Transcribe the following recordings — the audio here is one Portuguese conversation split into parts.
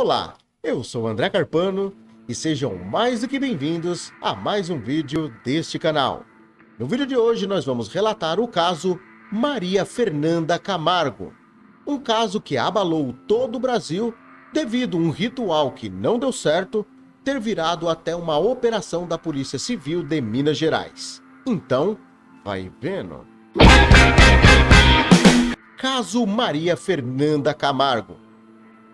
Olá, eu sou André Carpano e sejam mais do que bem-vindos a mais um vídeo deste canal. No vídeo de hoje nós vamos relatar o caso Maria Fernanda Camargo, um caso que abalou todo o Brasil devido a um ritual que não deu certo ter virado até uma operação da Polícia Civil de Minas Gerais. Então, vai vendo. Caso Maria Fernanda Camargo.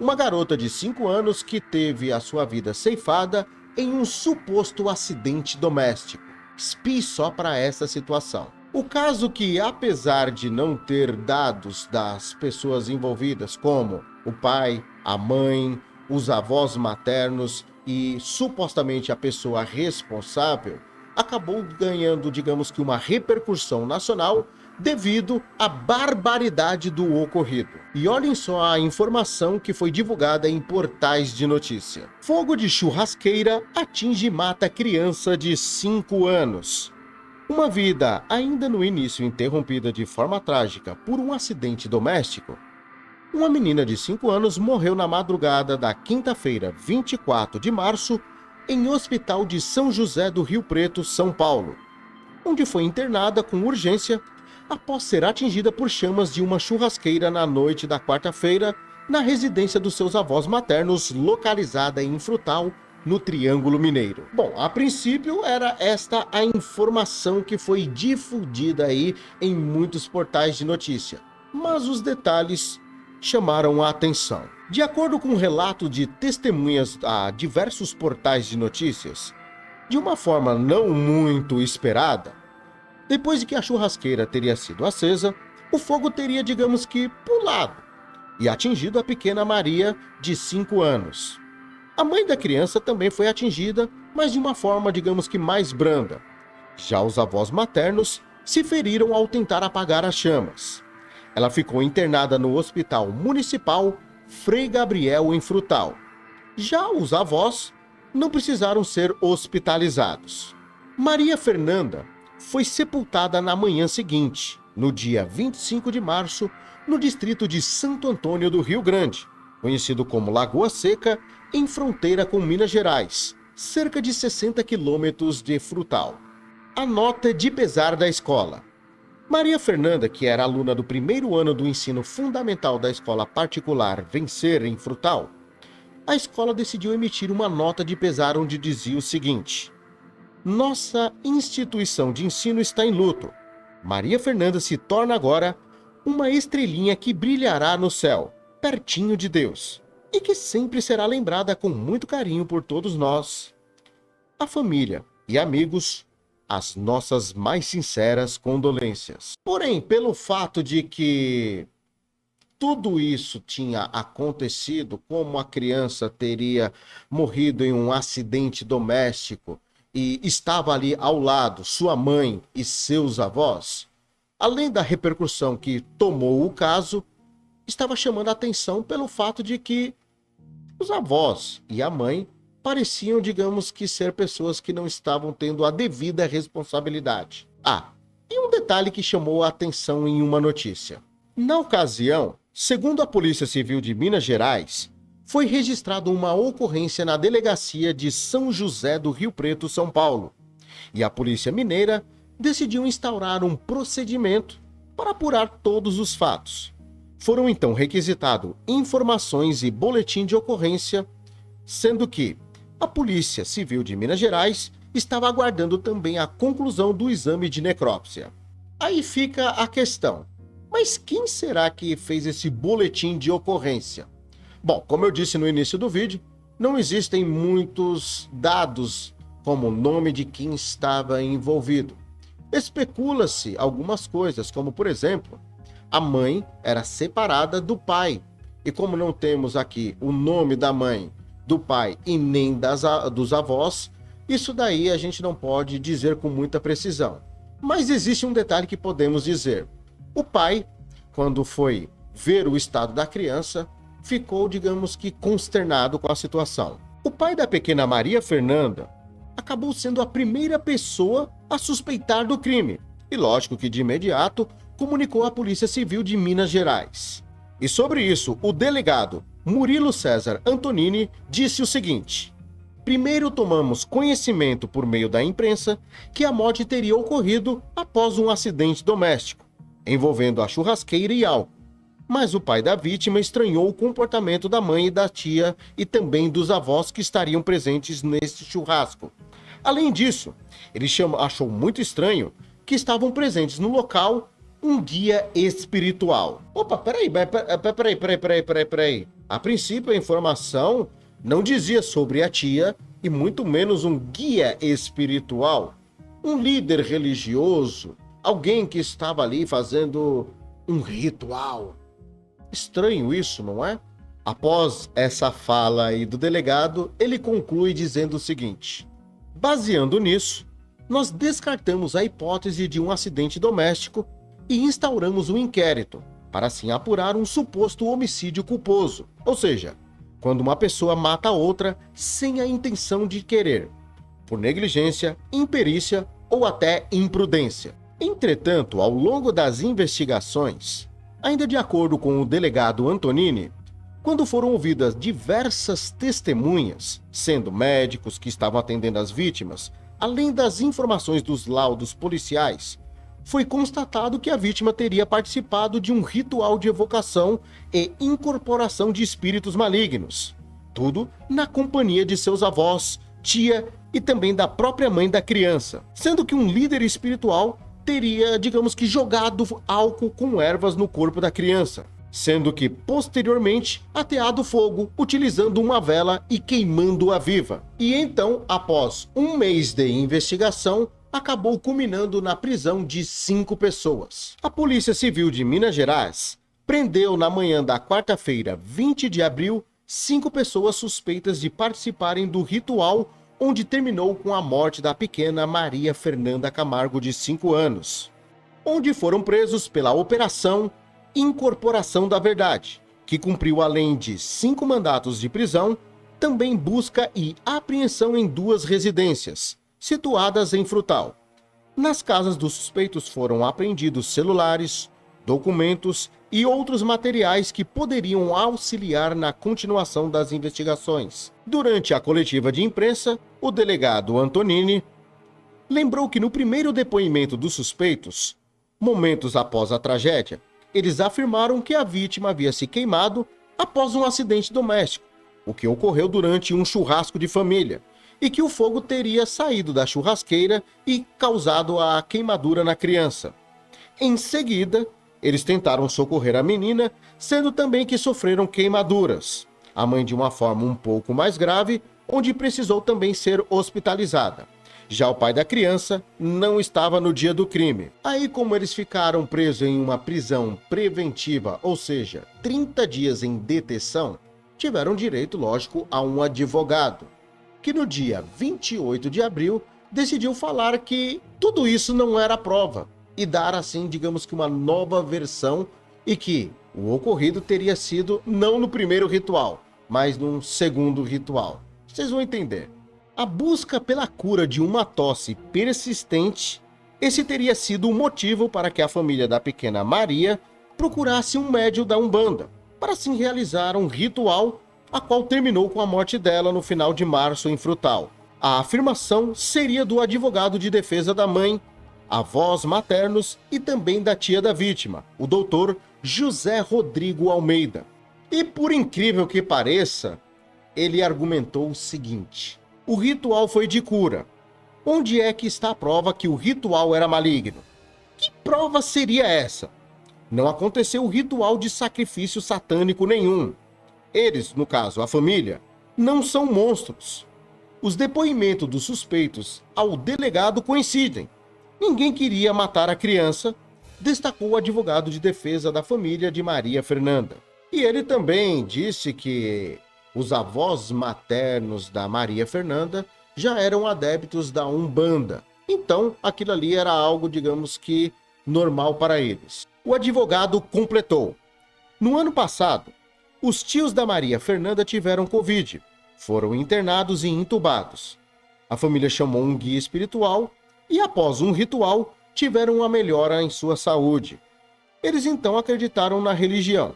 Uma garota de 5 anos que teve a sua vida ceifada em um suposto acidente doméstico. Espie só para essa situação. O caso que, apesar de não ter dados das pessoas envolvidas, como o pai, a mãe, os avós maternos e supostamente a pessoa responsável, acabou ganhando, digamos que, uma repercussão nacional devido à barbaridade do ocorrido. E olhem só a informação que foi divulgada em portais de notícia. Fogo de churrasqueira atinge e mata criança de 5 anos. Uma vida ainda no início interrompida de forma trágica por um acidente doméstico. Uma menina de 5 anos morreu na madrugada da quinta-feira, 24 de março, em hospital de São José do Rio Preto, São Paulo, onde foi internada com urgência após ser atingida por chamas de uma churrasqueira na noite da quarta-feira na residência dos seus avós maternos, localizada em Frutal, no Triângulo Mineiro. Bom, a princípio era esta a informação que foi difundida aí em muitos portais de notícia, mas os detalhes chamaram a atenção. De acordo com um relato de testemunhas a diversos portais de notícias, de uma forma não muito esperada, depois de que a churrasqueira teria sido acesa, o fogo teria, digamos que, pulado e atingido a pequena Maria, de 5 anos. A mãe da criança também foi atingida, mas de uma forma, digamos que, mais branda. Já os avós maternos se feriram ao tentar apagar as chamas. Ela ficou internada no Hospital Municipal Frei Gabriel, em Frutal. Já os avós não precisaram ser hospitalizados. Maria Fernanda foi sepultada na manhã seguinte, no dia 25 de março, no distrito de Santo Antônio do Rio Grande, conhecido como Lagoa Seca, em fronteira com Minas Gerais, cerca de 60 quilômetros de Frutal. A nota de pesar da escola. Maria Fernanda, que era aluna do primeiro ano do ensino fundamental da escola particular Vencer, em Frutal, a escola decidiu emitir uma nota de pesar onde dizia o seguinte: nossa instituição de ensino está em luto. Maria Fernanda se torna agora uma estrelinha que brilhará no céu, pertinho de Deus, e que sempre será lembrada com muito carinho por todos nós. A família e amigos, as nossas mais sinceras condolências. Porém, pelo fato de que tudo isso tinha acontecido, como a criança teria morrido em um acidente doméstico, e estava ali ao lado sua mãe e seus avós, além da repercussão que tomou o caso, estava chamando a atenção pelo fato de que os avós e a mãe pareciam, digamos que, ser pessoas que não estavam tendo a devida responsabilidade. E um detalhe que chamou a atenção em uma notícia. Na ocasião, segundo a Polícia Civil de Minas Gerais, foi registrada uma ocorrência na delegacia de São José do Rio Preto, São Paulo, e a Polícia Mineira decidiu instaurar um procedimento para apurar todos os fatos. Foram então requisitados informações e boletim de ocorrência, sendo que a Polícia Civil de Minas Gerais estava aguardando também a conclusão do exame de necrópsia. Aí fica a questão, mas quem será que fez esse boletim de ocorrência? Bom, como eu disse no início do vídeo, não existem muitos dados como o nome de quem estava envolvido. Especula-se algumas coisas, como por exemplo, a mãe era separada do pai. E como não temos aqui o nome da mãe, do pai e nem dos avós, isso daí a gente não pode dizer com muita precisão. Mas existe um detalhe que podemos dizer. O pai, quando foi ver o estado da criança, ficou, digamos que, consternado com a situação. O pai da pequena Maria Fernanda acabou sendo a primeira pessoa a suspeitar do crime. E lógico que de imediato comunicou à Polícia Civil de Minas Gerais. E sobre isso, o delegado Murilo César Antonini, disse o seguinte: primeiro tomamos conhecimento por meio da imprensa que a morte teria ocorrido após um acidente doméstico, envolvendo a churrasqueira e álcool. Mas o pai da vítima estranhou o comportamento da mãe e da tia e também dos avós que estariam presentes neste churrasco. Além disso, ele achou muito estranho que estavam presentes no local um guia espiritual. Opa, peraí. A princípio, a informação não dizia sobre a tia e muito menos um guia espiritual. Um líder religioso, alguém que estava ali fazendo um ritual. Estranho isso, não é? Após essa fala aí do delegado, ele conclui dizendo o seguinte: baseando nisso, nós descartamos a hipótese de um acidente doméstico e instauramos um inquérito, para assim apurar um suposto homicídio culposo, ou seja, quando uma pessoa mata a outra sem a intenção de querer, por negligência, imperícia ou até imprudência. Entretanto, ao longo das investigações, ainda de acordo com o delegado Antonini, quando foram ouvidas diversas testemunhas, sendo médicos que estavam atendendo as vítimas, além das informações dos laudos policiais, foi constatado que a vítima teria participado de um ritual de evocação e incorporação de espíritos malignos. Tudo na companhia de seus avós, tia e também da própria mãe da criança, sendo que um líder espiritual teria, digamos que, jogado álcool com ervas no corpo da criança, sendo que, posteriormente, ateado fogo, utilizando uma vela e queimando-a viva. E então, após um mês de investigação, acabou culminando na prisão de 5 pessoas. A Polícia Civil de Minas Gerais prendeu na manhã da quarta-feira, 20 de abril, 5 pessoas suspeitas de participarem do ritual onde terminou com a morte da pequena Maria Fernanda Camargo, de 5 anos, onde foram presos pela Operação Incorporação da Verdade, que cumpriu, além de 5 mandatos de prisão, também busca e apreensão em 2 residências, situadas em Frutal. Nas casas dos suspeitos foram apreendidos celulares, documentos e outros materiais que poderiam auxiliar na continuação das investigações. Durante a coletiva de imprensa, o delegado Antonini lembrou que no primeiro depoimento dos suspeitos, momentos após a tragédia, eles afirmaram que a vítima havia se queimado após um acidente doméstico, o que ocorreu durante um churrasco de família, e que o fogo teria saído da churrasqueira e causado a queimadura na criança. Em seguida, eles tentaram socorrer a menina, sendo também que sofreram queimaduras. A mãe de uma forma um pouco mais grave, onde precisou também ser hospitalizada. Já o pai da criança não estava no dia do crime. Aí, como eles ficaram presos em uma prisão preventiva, ou seja, 30 dias em detenção, tiveram direito, lógico, a um advogado, que no dia 28 de abril decidiu falar que tudo isso não era prova e dar, assim, digamos que uma nova versão, e que o ocorrido teria sido não no primeiro ritual, mas num segundo ritual. Vocês vão entender. A busca pela cura de uma tosse persistente, esse teria sido o motivo para que a família da pequena Maria procurasse um médium da Umbanda, para assim realizar um ritual, a qual terminou com a morte dela no final de março em Frutal. A afirmação seria do advogado de defesa da mãe, avós maternos e também da tia da vítima, o doutor José Rodrigo Almeida. E por incrível que pareça, ele argumentou o seguinte: o ritual foi de cura. Onde é que está a prova que o ritual era maligno? Que prova seria essa? Não aconteceu ritual de sacrifício satânico nenhum. Eles, no caso, a família, não são monstros. Os depoimentos dos suspeitos ao delegado coincidem. Ninguém queria matar a criança, destacou o advogado de defesa da família de Maria Fernanda. E ele também disse que os avós maternos da Maria Fernanda já eram adeptos da Umbanda. Então, aquilo ali era algo, digamos que, normal para eles. O advogado completou: no ano passado, os tios da Maria Fernanda tiveram Covid, foram internados e entubados. A família chamou um guia espiritual e, após um ritual, tiveram uma melhora em sua saúde. Eles então acreditaram na religião.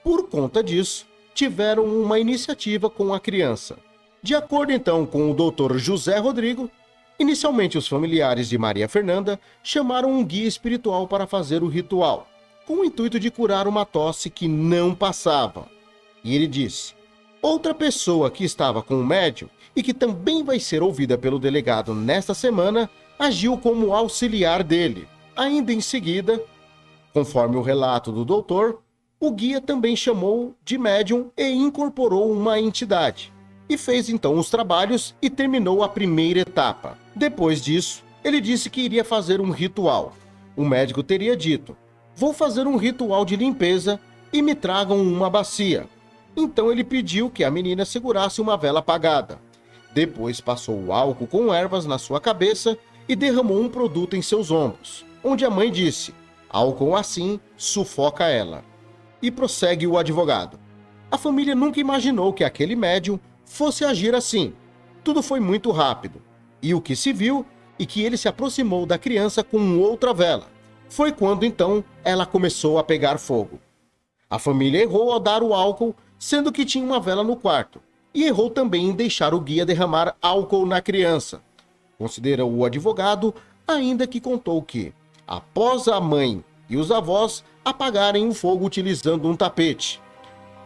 Por conta disso, tiveram uma iniciativa com a criança. De acordo então com o Dr. José Rodrigo, inicialmente os familiares de Maria Fernanda chamaram um guia espiritual para fazer o ritual, com o intuito de curar uma tosse que não passava. E ele disse: outra pessoa que estava com o médium e que também vai ser ouvida pelo delegado nesta semana, agiu como auxiliar dele. Ainda em seguida, conforme o relato do doutor, o guia também chamou de médium e incorporou uma entidade. E fez então os trabalhos e terminou a primeira etapa. Depois disso, ele disse que iria fazer um ritual. O médico teria dito: vou fazer um ritual de limpeza e me tragam uma bacia. Então ele pediu que a menina segurasse uma vela apagada. Depois passou o álcool com ervas na sua cabeça e derramou um produto em seus ombros, onde a mãe disse: álcool assim sufoca ela. E prossegue o advogado: a família nunca imaginou que aquele médium fosse agir assim. Tudo foi muito rápido. E o que se viu é que ele se aproximou da criança com outra vela. Foi quando então ela começou a pegar fogo. A família errou ao dar o álcool, sendo que tinha uma vela no quarto. E errou também em deixar o guia derramar álcool na criança. Considera o advogado, ainda que contou que, após a mãe e os avós apagarem o fogo utilizando um tapete,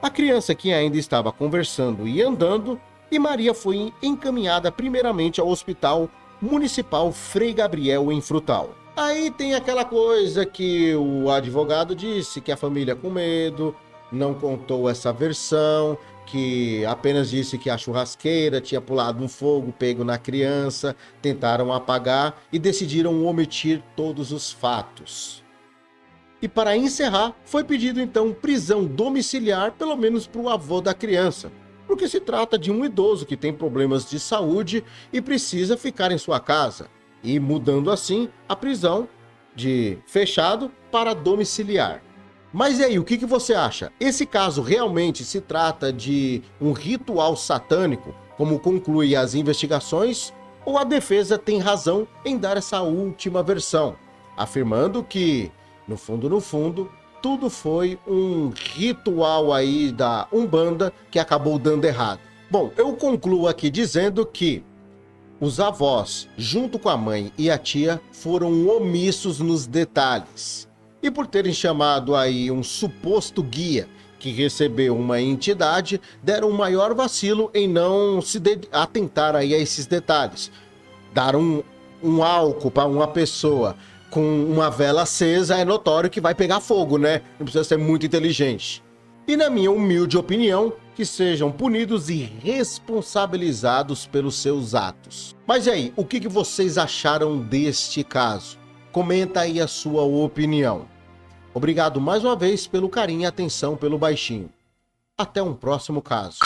a criança que ainda estava conversando e andando, e Maria foi encaminhada primeiramente ao Hospital Municipal Frei Gabriel em Frutal. Aí tem aquela coisa que o advogado disse, que a família com medo, não contou essa versão, que apenas disse que a churrasqueira tinha pulado um fogo pego na criança, tentaram apagar e decidiram omitir todos os fatos. E para encerrar, foi pedido então prisão domiciliar, pelo menos para o avô da criança, porque se trata de um idoso que tem problemas de saúde e precisa ficar em sua casa, e mudando assim a prisão de fechado para domiciliar. Mas e aí, o que você acha? Esse caso realmente se trata de um ritual satânico, como conclui as investigações, ou a defesa tem razão em dar essa última versão, afirmando que, no fundo, tudo foi um ritual aí da Umbanda que acabou dando errado? Bom, eu concluo aqui dizendo que os avós, junto com a mãe e a tia, foram omissos nos detalhes. E por terem chamado aí um suposto guia que recebeu uma entidade, deram um maior vacilo em não se atentar aí a esses detalhes. Dar um álcool para uma pessoa com uma vela acesa é notório que vai pegar fogo, né? Não precisa ser muito inteligente. E na minha humilde opinião, que sejam punidos e responsabilizados pelos seus atos. Mas e aí, o que vocês acharam deste caso? Comenta aí a sua opinião. Obrigado mais uma vez pelo carinho e atenção pelo baixinho. Até um próximo caso.